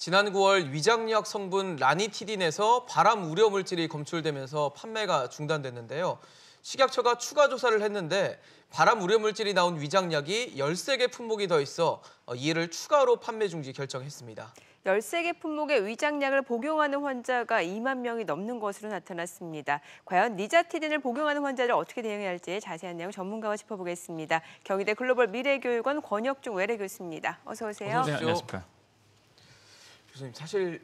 지난 9월 위장약 성분 라니티딘에서 발암 우려 물질이 검출되면서 판매가 중단됐는데요. 식약처가 추가 조사를 했는데 발암 우려 물질이 나온 위장약이 13개 품목이 더 있어 이를 추가로 판매 중지 결정했습니다. 13개 품목의 위장약을 복용하는 환자가 2만 명이 넘는 것으로 나타났습니다. 과연 니자티딘을 복용하는 환자를 어떻게 대응해야 할지 자세한 내용 전문가와 짚어보겠습니다. 경희대 글로벌 미래교육원 권혁중 외래 교수입니다. 어서 오세요. 어서 오십시오. 네, 안녕하십니까. 교수님, 사실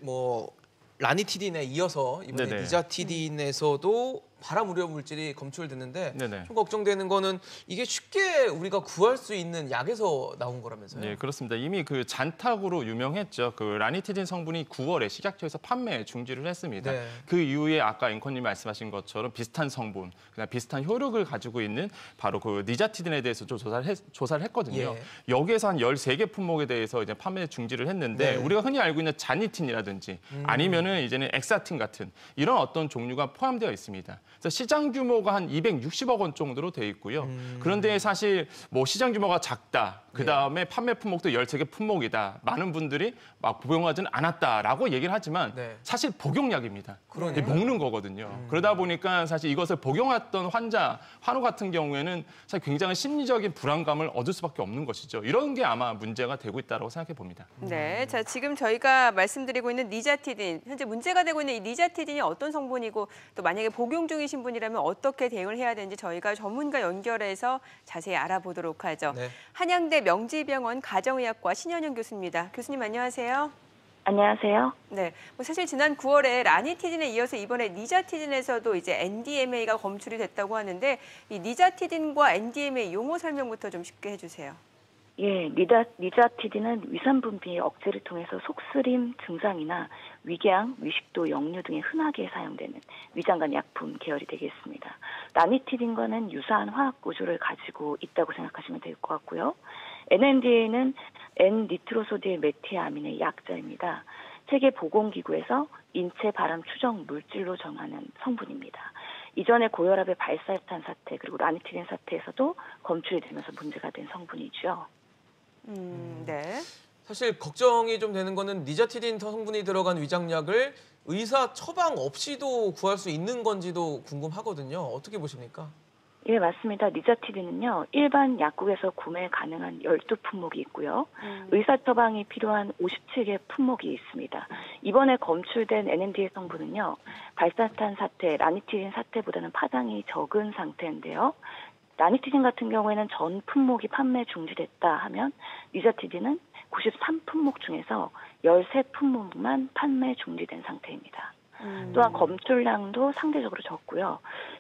라니티딘에 이어서 이번에 네네. 니자티딘에서도 발암 우려 물질이 검출됐는데 네네. 좀 걱정되는 거는 이게 쉽게 우리가 구할 수 있는 약에서 나온 거라면서요? 네, 그렇습니다. 이미 그 잔탁으로 유명했죠. 그 라니티딘 성분이 9월에 식약처에서 판매 중지를 했습니다. 네. 그 이후에 아까 앵커님 말씀하신 것처럼 비슷한 성분, 그냥 비슷한 효력을 가지고 있는 바로 그 니자티딘에 대해서 좀 조사를 했거든요. 예. 여기에서 한 13개 품목에 대해서 이제 판매 중지를 했는데 네. 우리가 흔히 알고 있는 자니틴이라든지 아니면은 이제는 엑사틴 같은 이런 어떤 종류가 포함되어 있습니다. 그래서 시장 규모가 한 260억 원 정도로 돼 있고요. 그런데 사실 시장 규모가 작다. 그다음에 판매 품목도 13개 품목이다. 많은 분들이 막 복용하지는 않았다라고 얘기를 하지만 네. 사실 복용약입니다. 그러네요. 먹는 거거든요. 그러다 보니까 사실 이것을 복용했던 환우 같은 경우에는 사실 굉장히 심리적인 불안감을 얻을 수밖에 없는 것이죠. 이런 게 아마 문제가 되고 있다고 생각해 봅니다. 네, 자 지금 저희가 말씀드리고 있는 니자티딘, 현재 문제가 되고 있는 이 니자티딘이 어떤 성분이고 또 만약에 복용 중이신 분이라면 어떻게 대응을 해야 되는지 저희가 전문가 연결해서 자세히 알아보도록 하죠. 네. 한양대 명지병원 가정의학과 신현영 교수입니다. 교수님 안녕하세요. 안녕하세요. 네, 사실 지난 9월에 라니티딘에 이어서 이번에 니자티딘에서도 이제 NDMA가 검출이 됐다고 하는데 이 니자티딘과 NDMA 용어 설명부터 좀 쉽게 해주세요. 예, 니자티딘은 위산분비 억제를 통해서 속쓰림 증상이나 위궤양, 위식도, 역류 등에 흔하게 사용되는 위장관 약품 계열이 되겠습니다. 라니티딘과는 유사한 화학 구조를 가지고 있다고 생각하시면 될 것 같고요. NMDA는 N-니트로소디일 메티아민의 약자입니다. 세계보건기구에서 인체 발암 추정 물질로 정하는 성분입니다. 이전에 고혈압의 발사탄 사태 그리고 라니티딘 사태에서도 검출이 되면서 문제가 된 성분이죠. 네. 사실 걱정이 좀 되는 거는 니자티딘 성분이 들어간 위장약을 의사 처방 없이도 구할 수 있는 건지도 궁금하거든요. 어떻게 보십니까? 예, 맞습니다. 니자티딘은요, 일반 약국에서 구매 가능한 12품목이 있고요. 의사 처방이 필요한 57개 품목이 있습니다. 이번에 검출된 NMDA 성분은요, 발사탄 사태, 라니티딘 사태보다는 파장이 적은 상태인데요. 라니티딘 같은 경우에는 전 품목이 판매 중지됐다 하면 니자티딘은 93품목 중에서 13품목만 판매 중지된 상태입니다. 또한 검출량도 상대적으로 적고요.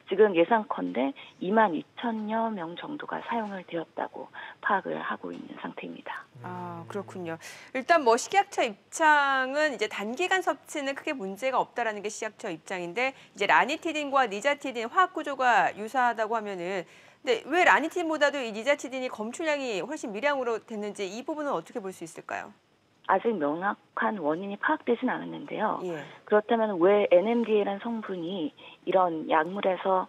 지금 예상컨대 2만 2천여 명 정도가 사용을 되었다고 파악을 하고 있는 상태입니다. 아, 그렇군요. 일단 식약처 입장은 이제 단기간 섭취는 크게 문제가 없다라는 게 식약처 입장인데 이제 라니티딘과 니자티딘 화학 구조가 유사하다고 하면은 근데 왜 라니티딘보다도 이 니자티딘이 검출량이 훨씬 미량으로 됐는지 이 부분은 어떻게 볼 수 있을까요? 아직 명확한 원인이 파악되진 않았는데요. 예. 그렇다면 왜 NMDA라는 성분이 이런 약물에서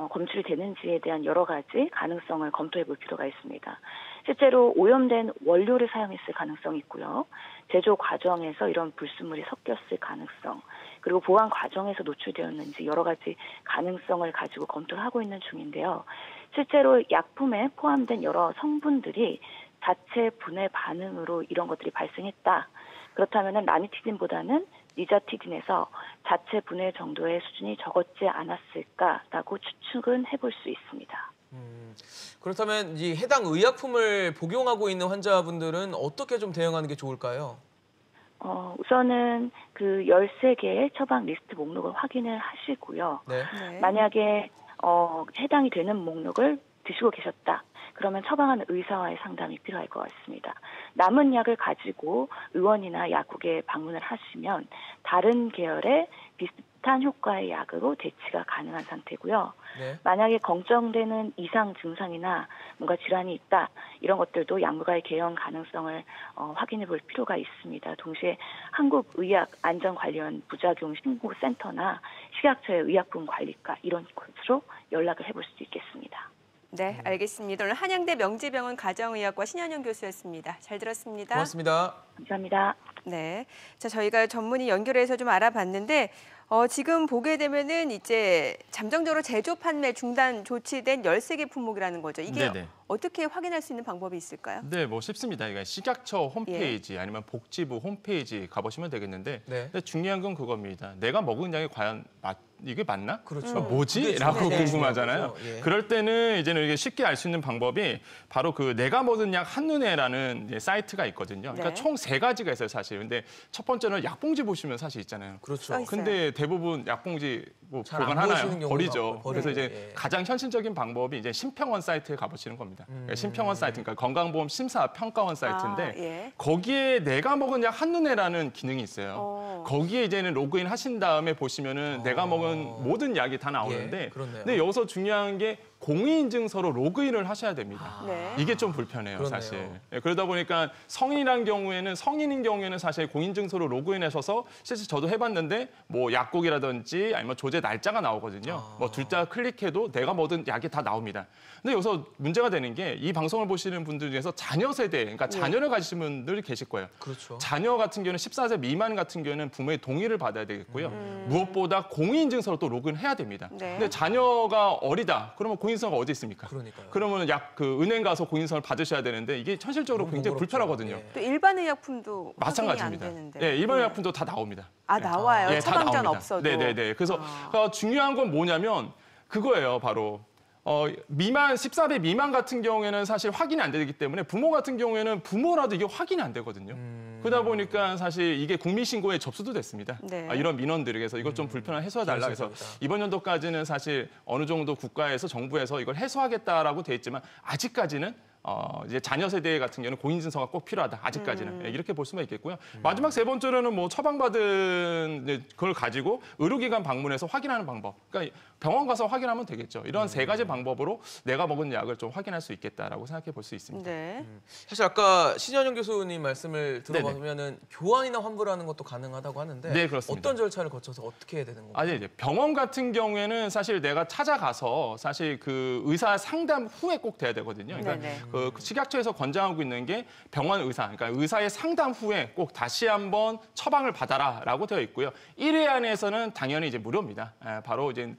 검출이 되는지에 대한 여러 가지 가능성을 검토해 볼 필요가 있습니다. 실제로 오염된 원료를 사용했을 가능성이 있고요. 제조 과정에서 이런 불순물이 섞였을 가능성, 그리고 보관 과정에서 노출되었는지 여러 가지 가능성을 가지고 검토를 하고 있는 중인데요. 실제로 약품에 포함된 여러 성분들이 자체 분해 반응으로 이런 것들이 발생했다. 그렇다면 라니티딘보다는 니자티딘에서 자체 분해 정도의 수준이 적었지 않았을까라고 추측은 해볼 수 있습니다. 그렇다면 이 해당 의약품을 복용하고 있는 환자분들은 어떻게 좀 대응하는 게 좋을까요? 우선은 그 13개의 처방 리스트 목록을 확인을 하시고요. 네. 네. 만약에 해당이 되는 목록을 드시고 계셨다. 그러면 처방하는 의사와의 상담이 필요할 것 같습니다. 남은 약을 가지고 의원이나 약국에 방문을 하시면 다른 계열의 비슷한 효과의 약으로 대치가 가능한 상태고요. 네. 만약에 걱정되는 이상 증상이나 뭔가 질환이 있다, 이런 것들도 약물과의 개연 가능성을 확인해 볼 필요가 있습니다. 동시에 한국의학안전관리원 부작용신고센터나 식약처의 의약품관리과 이런 곳으로 연락을 해볼 수 있겠습니다. 네, 알겠습니다. 오늘 한양대 명지병원 가정의학과 신현영 교수였습니다. 잘 들었습니다. 고맙습니다. 감사합니다. 네, 자 저희가 전문의 연결해서 좀 알아봤는데 지금 보게 되면은 이제 잠정적으로 제조 판매 중단 조치된 13개 품목이라는 거죠. 이게 네네. 어떻게 확인할 수 있는 방법이 있을까요? 네, 뭐 쉽습니다. 이게 식약처 홈페이지 아니면 복지부 홈페이지 가보시면 되겠는데 네. 근데 중요한 건 그겁니다. 내가 먹은 양이 과연 이게 맞나? 그렇죠. 뭐지? 그게 라고 중요한 궁금하잖아요. 거죠. 예. 그럴 때는 이제는 이게 쉽게 알 수 있는 방법이 바로 그 내가 먹은 약 한눈에라는 이제 사이트가 있거든요. 그러니까 네. 총 3가지가 있어요, 사실. 근데 첫 번째는 약봉지 보시면 사실 있잖아요. 그렇죠. 써 있어요. 근데 대부분 약봉지 뭐 잘안 보관하나요? 보시는 경우가 버리죠. 많고 그래서 버리죠. 이제 예. 가장 현실적인 방법이 이제 심평원 사이트에 가보시는 겁니다. 그러니까 심평원 사이트, 그러니까 건강보험 심사 평가원 사이트인데 예. 거기에 내가 먹은 약 한눈에라는 기능이 있어요. 어. 거기에 이제는 로그인 하신 다음에 보시면은 내가 먹은 모든 약이 다 나오는데 예, 그렇네요. 근데 여기서 중요한 게 공인인증서로 로그인을 하셔야 됩니다. 네. 이게 좀 불편해요, 그렇네요. 사실. 예, 그러다 보니까 성인인 경우에는 사실 공인증서로 로그인하셔서 실제 저도 해봤는데 뭐 약국이라든지 아니면 조제 날짜가 나오거든요. 뭐 둘 다 클릭해도 내가 먹은 약이 다 나옵니다. 근데 여기서 문제가 되는 게 이 방송을 보시는 분들 중에서 자녀 세대, 그러니까 자녀를 가지신 분들이 계실 거예요. 그렇죠. 자녀 같은 경우는 14세 미만 같은 경우에는 부모의 동의를 받아야 되겠고요. 무엇보다 공인인증서로 또 로그인해야 됩니다. 네. 근데 자녀가 어리다. 그러면 공인인증서가 어디 있습니까? 그러니까요. 그러면 그 은행 가서 공인인증서를 받으셔야 되는데 이게 현실적으로 너무 굉장히 번거롭죠. 불편하거든요. 예. 또 일반 의약품도 마찬가지입니다. 확인이 안 되는데. 예, 일반 예. 의약품도 다 나옵니다. 아 나와요. 예, 다 처방전 나옵니다. 없어도. 네네네. 그래서 중요한 건 뭐냐면 그거예요, 바로. 미만 14세 미만 같은 경우에는 사실 확인이 안 되기 때문에 부모 같은 경우에는 부모라도 이게 확인이 안 되거든요. 그러다 보니까 사실 이게 국민신고에 접수도 됐습니다. 네. 이런 민원들에게서 이것 좀 불편한 해소해달라 해서 그렇습니다. 이번 연도까지는 사실 어느 정도 국가에서 정부에서 이걸 해소하겠다라고 돼 있지만 아직까지는 이제 자녀 세대 같은 경우는 공인인증서가 꼭 필요하다. 아직까지는 이렇게 볼 수만 있겠고요. 마지막 세 번째로는 뭐 처방받은 이제 그걸 가지고 의료기관 방문해서 확인하는 방법. 그러니까 병원 가서 확인하면 되겠죠. 이런 3가지 방법으로 내가 먹은 약을 좀 확인할 수 있겠다라고 생각해 볼 수 있습니다. 네. 사실 아까 신현영 교수님 말씀을 들어보면은 교환이나 환불하는 것도 가능하다고 하는데 네, 그렇습니다. 어떤 절차를 거쳐서 어떻게 해야 되는 건가요? 아니, 이제 병원 같은 경우에는 사실 내가 찾아가서 사실 그 의사 상담 후에 꼭 돼야 되거든요. 그러니까 네네. 그 식약처에서 권장하고 있는 게 병원 의사, 그러니까 의사의 상담 후에 꼭 다시 한번 처방을 받아라라고 되어 있고요. 1회 안에서는 당연히 이제 무료입니다. 바로 이제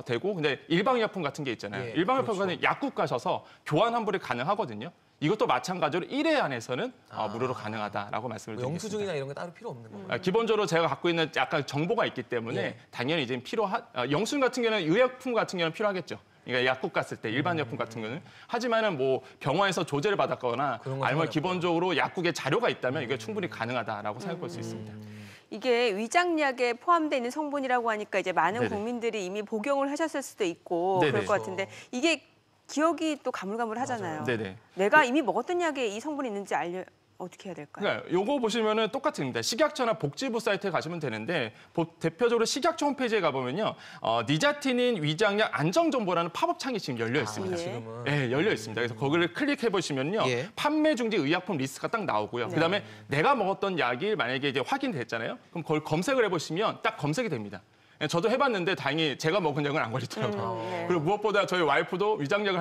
되고, 근데 일반의약품 같은 게 있잖아요. 예, 일반의약품 그렇죠. 같은 약국 가셔서 교환 환불이 가능하거든요. 이것도 마찬가지로 1회 안에서는 무료로 가능하다라고 말씀을 드리겠습니다. 영수증이나 이런 게 따로 필요 없는 건가요? 기본적으로 제가 갖고 있는 약간 정보가 있기 때문에 예. 당연히 이제 영수증 같은 경우는 의약품 같은 경우는 필요하겠죠. 그러니까 약국 갔을 때 일반 약품 같은 경우는 하지만은 뭐 병원에서 조제를 받았거나 그런 건 아니면 상관없고요. 기본적으로 약국에 자료가 있다면 이게 충분히 가능하다라고 생각해 볼 수 있습니다. 이게 위장약에 포함되어 있는 성분이라고 하니까 이제 많은 네네. 국민들이 이미 복용을 하셨을 수도 있고 네네. 그럴 것 같은데 이게 기억이 또 가물가물하잖아요. 네네. 내가 이미 먹었던 약에 이 성분이 있는지 어떻게 해야 될까요? 그러니까 요거 보시면은 똑같습니다. 식약처나 복지부 사이트에 가시면 되는데 대표적으로 식약처 홈페이지에 가보면요, 니자티닌 위장약 안정 정보라는 팝업 창이 지금 열려 있습니다. 예. 지금은 네, 열려 있습니다. 그래서 거기를 클릭해 보시면요, 예. 판매 중지 의약품 리스트가 딱 나오고요. 네. 그다음에 내가 먹었던 약이 만약에 이제 확인됐잖아요. 그럼 그걸 검색을 해보시면 딱 검색이 됩니다. 저도 해봤는데 다행히 제가 먹은 약은 안 걸리더라고요. 네. 그리고 무엇보다 저희 와이프도 위장약을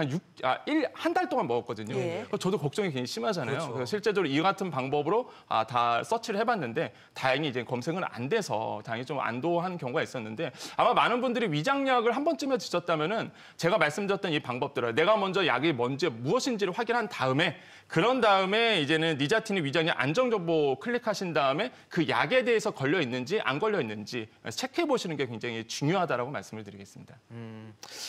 한 달 동안 먹었거든요. 예. 저도 걱정이 굉장히 심하잖아요. 그렇죠. 그래서 실제로 이 같은 방법으로 다 서치를 해봤는데 다행히 이제 검색은 안 돼서 다행히 좀 안도한 경우가 있었는데 아마 많은 분들이 위장약을 한 번쯤에 드셨다면은 제가 말씀드렸던 이 방법들을 내가 먼저 약이 뭔지 무엇인지를 확인한 다음에 그런 다음에 이제는 니자티닌 위장약 안정 정보 클릭하신 다음에 그 약에 대해서 걸려 있는지 안 걸려 있는지 체크해 보시는 게 굉장히 중요하다라고 말씀을 드리겠습니다.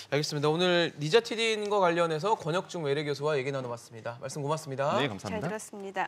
알겠습니다. 오늘 니자티딘과 관련해서 권혁중 외래 교수와 얘기 나눠봤습니다. 말씀 고맙습니다. 네, 잘 감사합니다. 들었습니다.